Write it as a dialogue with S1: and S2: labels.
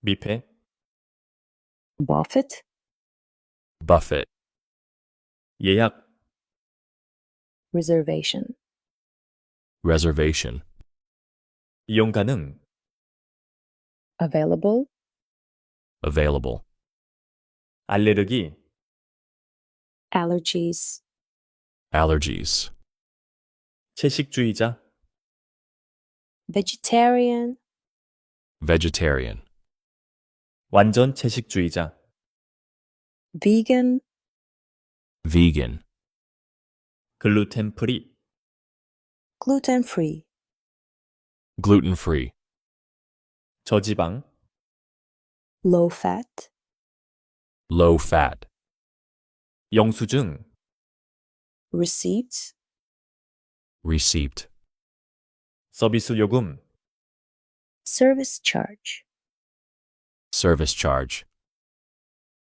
S1: 미패,
S2: Buffet,
S3: buffet,
S1: 예약,
S2: reservation,
S3: reservation,
S1: 이용 가능,
S2: available,
S3: available,
S1: 알레르기,
S2: allergies,
S3: allergies,
S1: 채식주의자,
S2: vegetarian,
S3: vegetarian,
S1: 완전 채식주의자,
S2: vegan,
S3: vegan,
S1: 글루텐 프리,
S2: gluten-free,
S3: gluten-free,
S1: 저지방,
S2: low fat,
S3: low fat,
S1: 영수증,
S2: receipts,
S3: receipt,
S1: 서비스 요금,
S2: service charge.
S3: service charge,